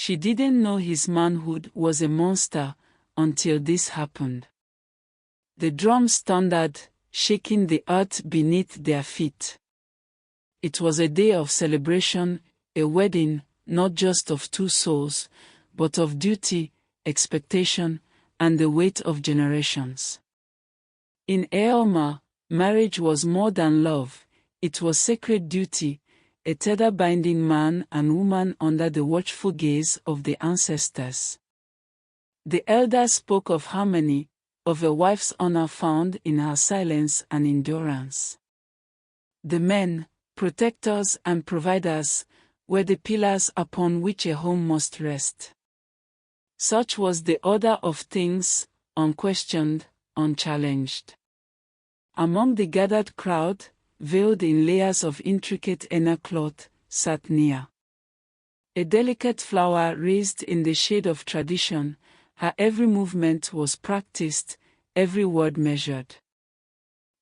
She didn't know his manhood was a monster until this happened. The drums thundered, shaking the earth beneath their feet. It was a day of celebration, a wedding, not just of two souls, but of duty, expectation, and the weight of generations. In Eoma, marriage was more than love, it was sacred duty, a tether binding man and woman under the watchful gaze of the ancestors. The elders spoke of harmony, of a wife's honor found in her silence and endurance. The men, protectors and providers, were the pillars upon which a home must rest. Such was the order of things, unquestioned, unchallenged. Among the gathered crowd, veiled in layers of intricate inner cloth, sat Nia. A delicate flower raised in the shade of tradition, her every movement was practiced, every word measured.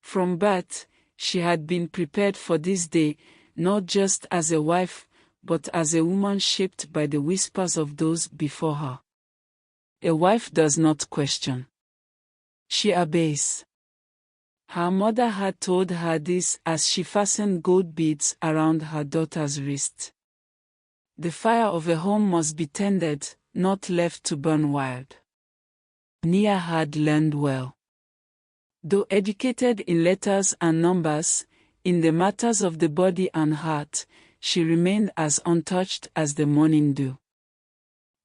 From birth, she had been prepared for this day, not just as a wife, but as a woman shaped by the whispers of those before her. A wife does not question. She obeys. Her mother had told her this as she fastened gold beads around her daughter's wrist. The fire of a home must be tended, not left to burn wild. Nia had learned well. Though educated in letters and numbers, in the matters of the body and heart, she remained as untouched as the morning dew.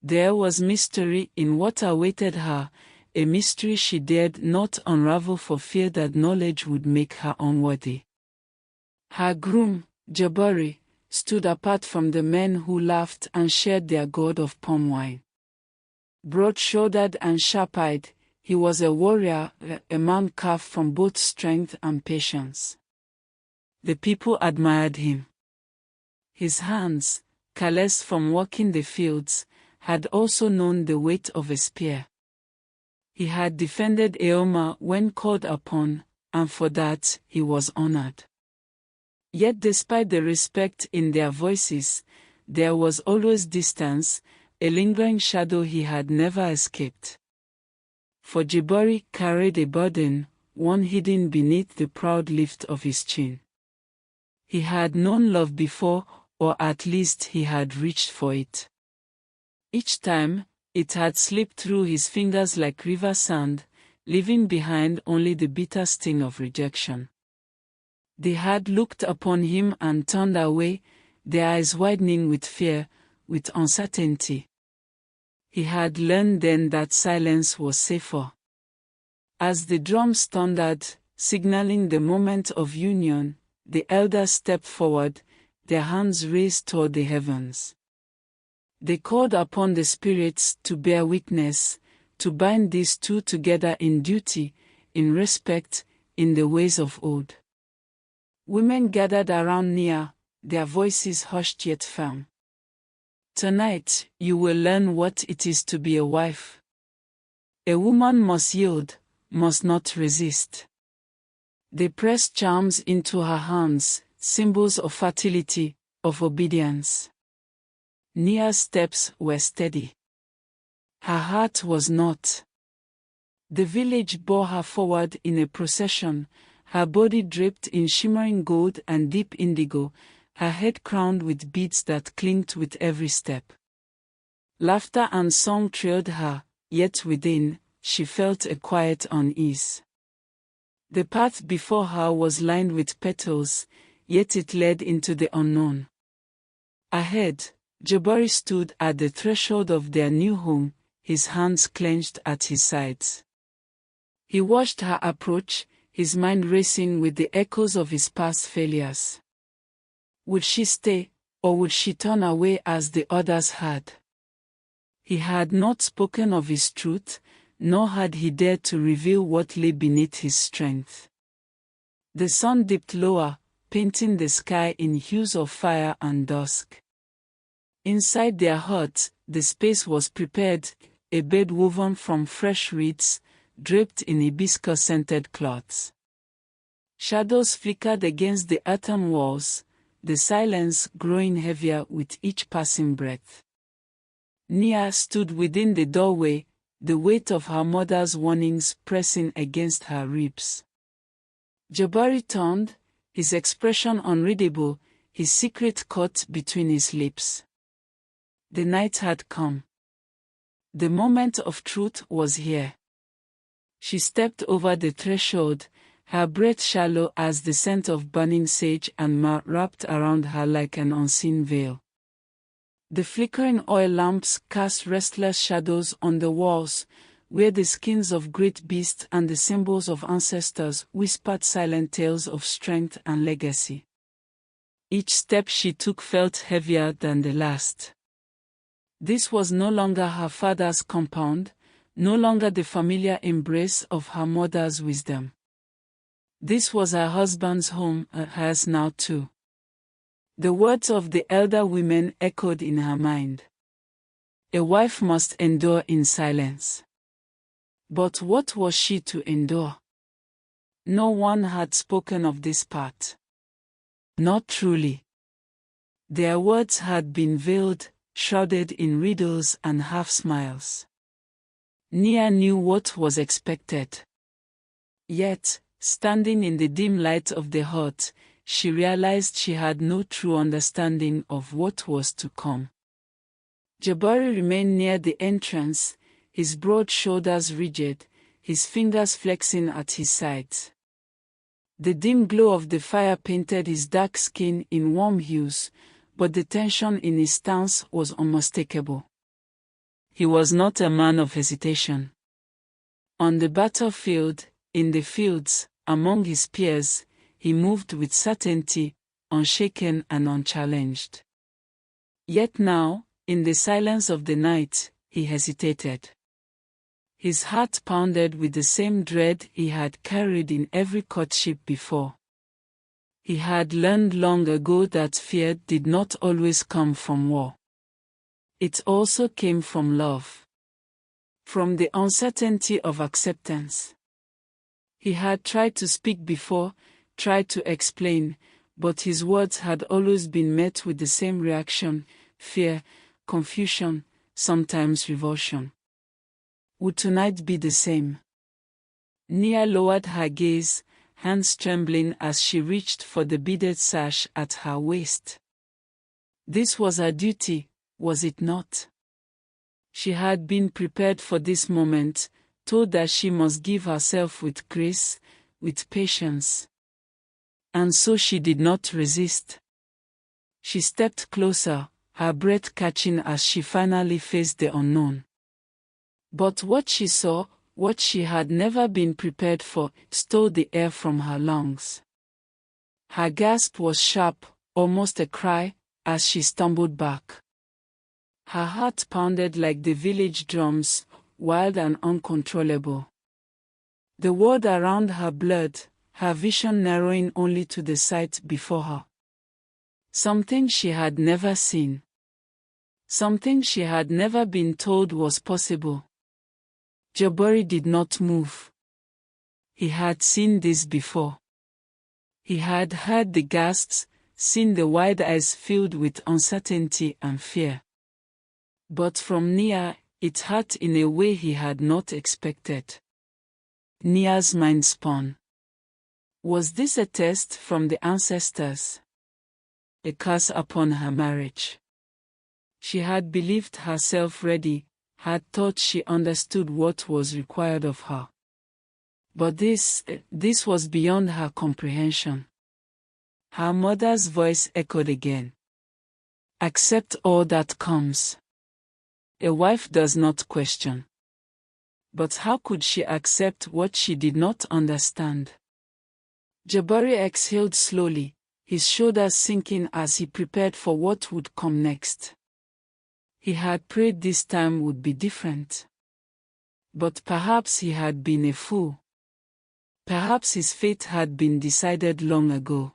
There was mystery in what awaited her, a mystery she dared not unravel for fear that knowledge would make her unworthy. Her groom, Jabari, stood apart from the men who laughed and shared their gourd of palm wine. Broad-shouldered and sharp-eyed, he was a warrior, a man carved from both strength and patience. The people admired him. His hands, calloused from walking the fields, had also known the weight of a spear. He had defended Eoma when called upon, and for that he was honored. Yet despite the respect in their voices, there was always distance, a lingering shadow he had never escaped. For Jabari carried a burden, one hidden beneath the proud lift of his chin. He had known love before, or at least he had reached for it. Each time, it had slipped through his fingers like river sand, leaving behind only the bitter sting of rejection. They had looked upon him and turned away, their eyes widening with fear, with uncertainty. He had learned then that silence was safer. As the drums thundered, signaling the moment of union, the elders stepped forward, their hands raised toward the heavens. They called upon the spirits to bear witness, to bind these two together in duty, in respect, in the ways of old. Women gathered around Nia, their voices hushed yet firm. Tonight, you will learn what it is to be a wife. A woman must yield, must not resist. They pressed charms into her hands, symbols of fertility, of obedience. Nia's steps were steady. Her heart was not. The village bore her forward in a procession, her body draped in shimmering gold and deep indigo, her head crowned with beads that clinked with every step. Laughter and song thrilled her, yet within, she felt a quiet unease. The path before her was lined with petals, yet it led into the unknown. Ahead, Jabari stood at the threshold of their new home, his hands clenched at his sides. He watched her approach, his mind racing with the echoes of his past failures. Would she stay, or would she turn away as the others had? He had not spoken of his truth, nor had he dared to reveal what lay beneath his strength. The sun dipped lower, painting the sky in hues of fire and dusk. Inside their hut, the space was prepared, a bed woven from fresh reeds, draped in hibiscus-scented cloths. Shadows flickered against the earthen walls, the silence growing heavier with each passing breath. Nia stood within the doorway, the weight of her mother's warnings pressing against her ribs. Jabari turned, his expression unreadable, his secret caught between his lips. The night had come. The moment of truth was here. She stepped over the threshold, her breath shallow as the scent of burning sage and myrrh wrapped around her like an unseen veil. The flickering oil lamps cast restless shadows on the walls, where the skins of great beasts and the symbols of ancestors whispered silent tales of strength and legacy. Each step she took felt heavier than the last. This was no longer her father's compound, no longer the familiar embrace of her mother's wisdom. This was her husband's home, hers now too. The words of the elder women echoed in her mind. A wife must endure in silence. But what was she to endure? No one had spoken of this part. Not truly. Their words had been veiled, shrouded in riddles and half-smiles. Nia knew what was expected. Yet, standing in the dim light of the hut, she realized she had no true understanding of what was to come. Jabari remained near the entrance, his broad shoulders rigid, his fingers flexing at his sides. The dim glow of the fire painted his dark skin in warm hues, but the tension in his stance was unmistakable. He was not a man of hesitation. On the battlefield, in the fields, among his peers, he moved with certainty, unshaken and unchallenged. Yet now, in the silence of the night, he hesitated. His heart pounded with the same dread he had carried in every courtship before. He had learned long ago that fear did not always come from war. It also came from love. From the uncertainty of acceptance. He had tried to speak before, tried to explain, but his words had always been met with the same reaction: fear, confusion, sometimes revulsion. Would tonight be the same? Nia lowered her gaze, hands trembling as she reached for the beaded sash at her waist. This was her duty, was it not? She had been prepared for this moment, told that she must give herself with grace, with patience. And so she did not resist. She stepped closer, her breath catching as she finally faced the unknown. But what she saw, what she had never been prepared for, stole the air from her lungs. Her gasp was sharp, almost a cry, as she stumbled back. Her heart pounded like the village drums, wild and uncontrollable. The world around her blurred, her vision narrowing only to the sight before her. Something she had never seen. Something she had never been told was possible. Jabari did not move. He had seen this before. He had heard the gasps, seen the wide eyes filled with uncertainty and fear. But from Nia, it hurt in a way he had not expected. Nia's mind spun. Was this a test from the ancestors? A curse upon her marriage? She had believed herself ready, had thought she understood what was required of her. But this was beyond her comprehension. Her mother's voice echoed again. Accept all that comes. A wife does not question. But how could she accept what she did not understand? Jabari exhaled slowly, his shoulders sinking as he prepared for what would come next. He had prayed this time would be different. But perhaps he had been a fool. Perhaps his fate had been decided long ago.